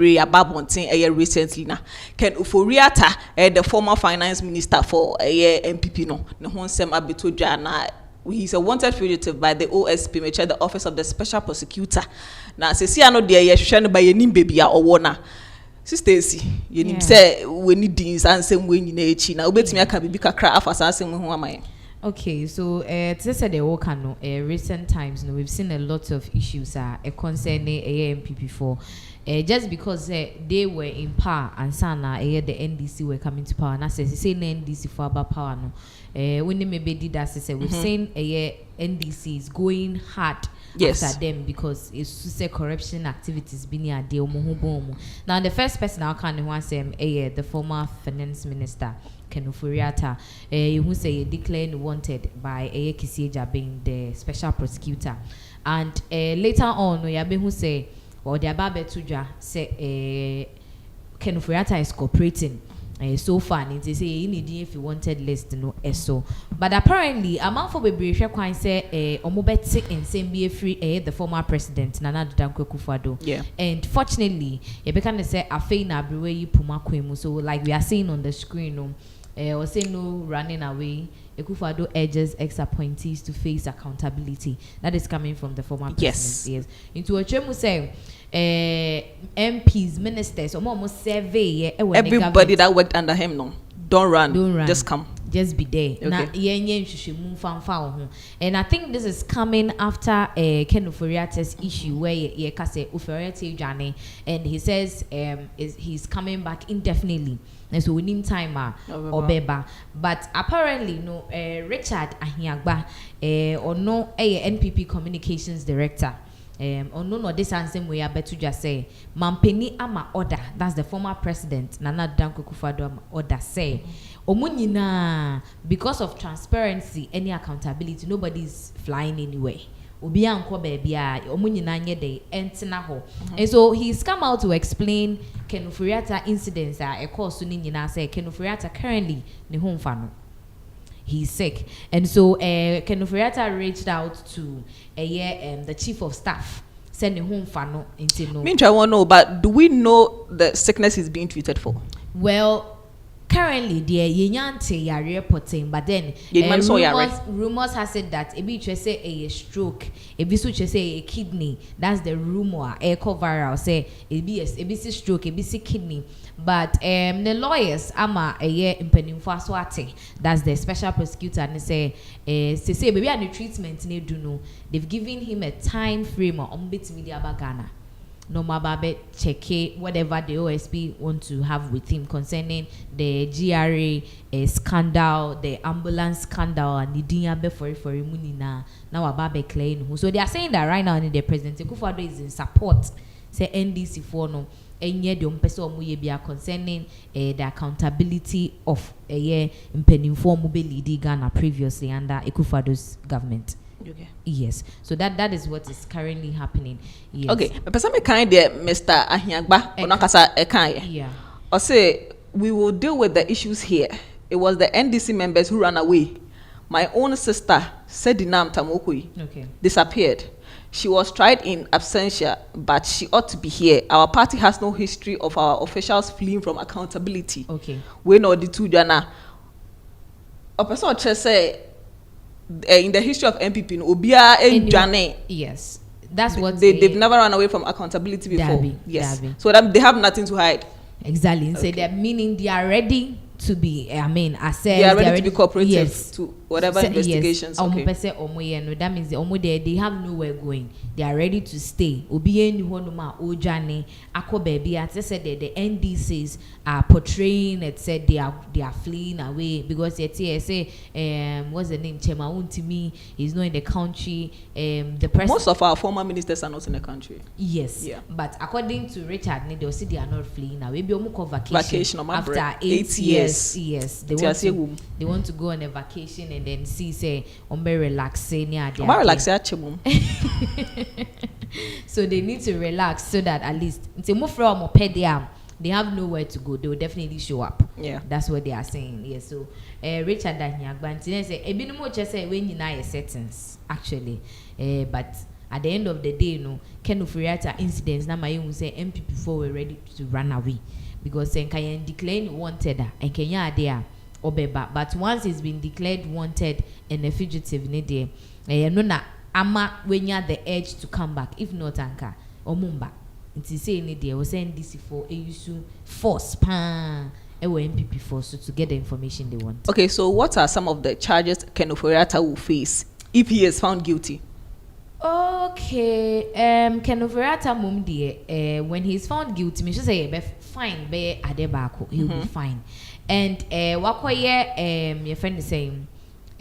Ababontin recently na Ken Ofori Atta the former finance minister for MPP no ne ho nsem abeto dwa na he's a wanted fugitive by the OSP which the office of the special prosecutor na sesi ano de yehwehwe no ba yenim baby a owo na Stacy yenim say we need things and same we nyina echi na obetimi aka bibi kakra afasa asem ho amaye. Okay, so to say the work no recent times no we've seen a lot of issues concerning MPP for just because they were in power and sana the NDC were coming to power. And I say NDC for about power no when they maybe did that say we've seen NDC is going hard after them because it's say corruption activities being a deal. Now the first person I can want say the former finance minister Ofori Atta, who say declared wanted by Akufo-Addo being the special prosecutor, and later on who say or the Ababe Tuja say Ofori Atta is cooperating. So far, they say if you wanted list no so, but apparently amount for baby quite say omobet in same be free the former president Nana Akufo-Addo. Yeah. And fortunately, you can say afei na brewe puma kwemu. So like we are seeing on the screen or say no running away. Akufo-Addo urges ex-appointees to face accountability. That is coming from the former president. Yes. Into a chemu say MPs, ministers, almost survey everybody that worked under him no. Don't run. Just come. Just be there. And I think this is coming after Ofori Atta's issue where Ofori Atta and he says he's coming back indefinitely. And so we need time or beba. But apparently no Richard Ahiagba or no NPP communications director. Or no this answer we are better just say Mampeni ama order. That's the former president Nana Akufo-Addo order say omunyina because of transparency any accountability nobody's flying anywhere. Obi anko baby a omunyina nye dey entina ho. And so he's come out to explain Ofori Atta incidents e cause ni nyina say Ofori Atta currently ne ho mfa no. He's sick, and so Ofori Atta reached out to the chief of staff, sending home fano into no. Me, I want to know, but do we know the sickness he's being treated for? Well, currently, the Yenyante are reporting, but then rumors has said that a bit say a stroke, a bit say a kidney. That's the rumor. Echo viral say a BC stroke, a BC kidney. But the lawyers ama in Pinaxtv, that's the special prosecutor, and they say baby and the treatment need do know. They've given him a time frame on bit media bagana. No mababe check whatever the OSP want to have with him concerning the GRA scandal, the ambulance scandal, and the dinya for munina now ababe claim. So they are saying that right now the president Akufo-Addo is in support. Say NDC for no. Enye de ompese omuye bia concerning the accountability of mpenimfo mu be lead Ghana previously under Akufo-Addo's government. Okay. Yes. So that is what is currently happening. Yes. Okay. But person me kind there Mr. Ahiagba onakasa ekan. Yeah. Or say we will deal with the issues here. It was the NDC members who ran away. My own sister said the name Tamokui disappeared. She was tried in absentia, but she ought to be here. Our party has no history of our officials fleeing from accountability. Okay. We know the two jana. A person just say in the history of MPP, Obia and Jane. Yes, that's what they've never run away from accountability before. Yes, so that they have nothing to hide. Exactly. So they're meaning they are ready to be, assessed. They are ready to be cooperative to whatever investigations. Yes. That means they have nowhere going. They are ready to stay. Ojane, Ako baby, as I said, the NDCs are portraying it said they are fleeing away because say what's the name? Chema Untimi is not in the country. Most of our former ministers are not in the country. Yes. Yeah. But according to Richard, they'll say they are not fleeing away. Maybe vacation after 8 years. Yes, they want to go on a vacation and then see say relaxing. So they need to relax so that at least they have nowhere to go. They will definitely show up. Yeah, that's what they are saying. Yes. So Richard Ahiagba say say when you know your settings actually, but at the end of the day, no, Ken Ofori Atta incidents, now my own say MPP4 were ready to run away because then can declare wanted and Kenya there obeba. But once it's been declared wanted and a fugitive, no na ama when you the edge to come back. If not, anka or mumba. It's saying there was NDC4 a use force pan. MPP force to get the information they want. Okay, so what are some of the charges Ken Ofori Atta will face if he is found guilty? Okay, Ken Ofori Atta mum dear, when he's found guilty, me should say be fine, be adebako, he'll be fine. And wakoye your friend is saying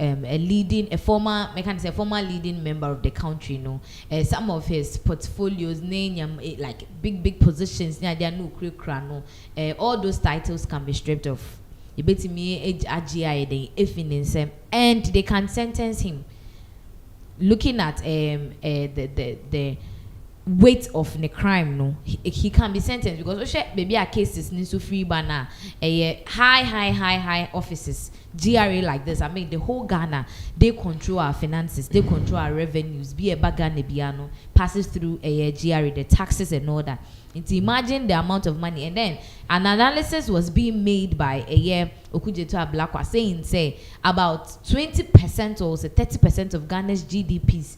a former leading member of the country, some of his portfolios, name like big positions, they are no no, all those titles can be stripped off. You bet me AGI if in and they can sentence him. Looking at the weight of the crime, he can be sentenced because maybe a cases need to free banner high offices. GRA like this, I mean the whole Ghana, they control our finances, they control our revenues. Be a bagane biano passes through a GRA, the taxes and all that. And imagine the amount of money. And then an analysis was being made by a year Okujeto Ablakwa saying about 20% or 30% of Ghana's GDPs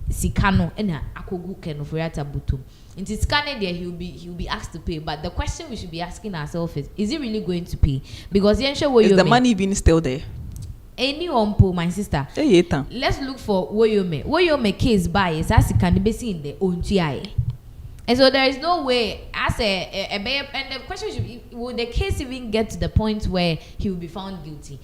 Sikano and Akogu Ken Ofori Atta butum. In this Ghana there he'll be asked to pay. But the question we should be asking ourselves is he really going to pay? Because is the money even still there? Any umpo, my sister. Let's look for Woyome case bias as it can be seen in the own GI. And so there is no way, as and the question should be, will the case even get to the point where he will be found guilty?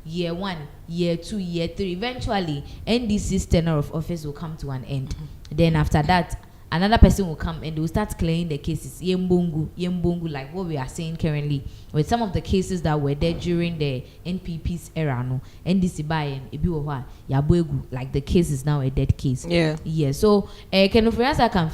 Year 1, year 2, year 3, eventually, NDC's tenure of office will come to an end. Then after that, another person will come and they will start clearing the cases. Yembungu, like what we are saying currently, with some of the cases that were there during the NPP's era, NDC by and Yabuegu, like the case is now a dead case. Yeah. So, Ken Ofori Atta can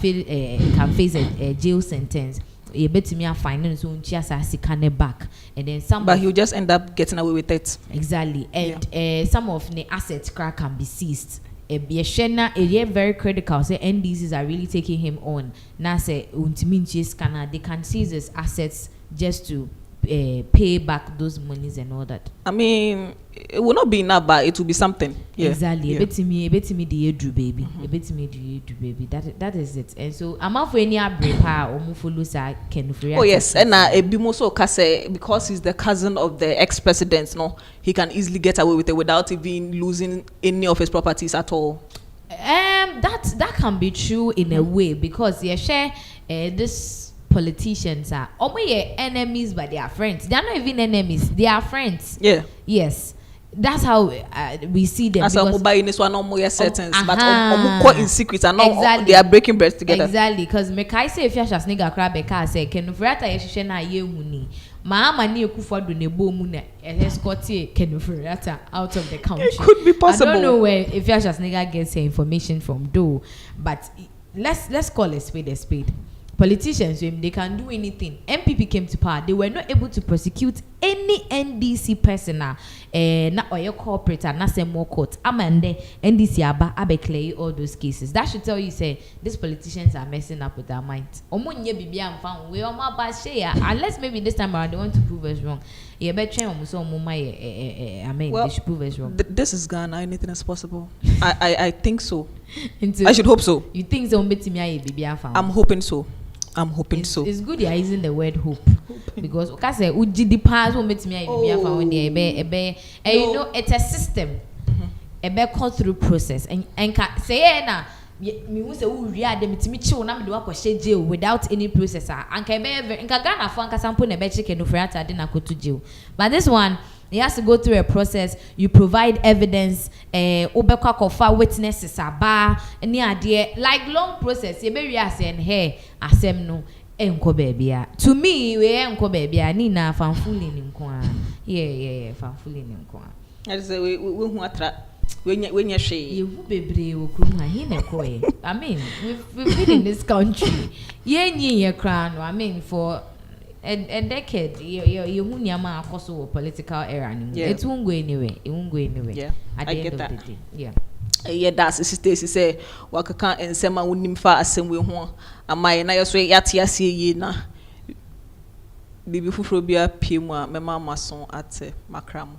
face a jail sentence. You bet me a finance on Chiasa back, and then some. But he'll just end up getting away with it. Exactly, and some of the assets can be seized. A very critical. Say NDCs are really taking him on. Now say they can seize his assets just to pay back those monies and all that. I mean, it will not be enough, but it will be something. Exactly. A bit me the edru baby. A bit me the edru baby. That is it. And so I'm out for any brepa or mufulusa Ken Ofori Atta. Oh yes, and Ebimoso Kase, because he's the cousin of the ex-president, he can easily get away with it without even losing any of his properties at all. That can be true in a way because this politicians are enemies, but they are friends. They are not even enemies, they are friends. Yes, that's how we see them. As in this one, no sentence, but in secret and not they are breaking bread together. Exactly, because Mekai say if you shall snigger crab a car say Ken Ofori Atta yeshe na ye huni. Mahama ni Akufo-Addo ne bo mu na escort Ken Ofori Atta out of the country. It could be possible. I don't know where if you shall snigger gets her information from though, but let's call a spade a spade. Politicians, they can do anything. MPP came to power. They were not able to prosecute any NDC person, not or your corporate, not say more court. Amande NDC abe clear all those cases. That should tell you, say these politicians are messing up with their minds. Unless maybe this time around they want to prove us wrong. I mean, they should prove us wrong. This is Ghana. Anything is possible. I think so. I should hope so. You think so? I'm hoping so. So. It's good you're using the word hope because say the past will make me you know it's a system. A call through process and say na me who say we are them to me chill na me do akọ jail without any processor and can be in Ghana for anka sample na be Ken Ofori Atta dey na go to jail. But this one he has to go through a process. You provide evidence, obekwa kofa witnesses aba any idea like long process. You be reason and hey asem no enko baby. To me we enko baby ni na fanfuli ni nko. Yeah fanfuli ni nko. I say we hu atra when you share you bebre wo krum ha he na ko e. I mean we've been in this country. Ye crown. I mean for a decade, you political era. It won't go anywhere. Yeah, At the end of the day. Yeah. ɛyɛ da asese Stacy sɛ wakeka nsɛm a wonim fa asɛm we ho ama yɛ na yɛ so yɛate ase yie na bibi foforo bia pie mu a mema amaso ate makramo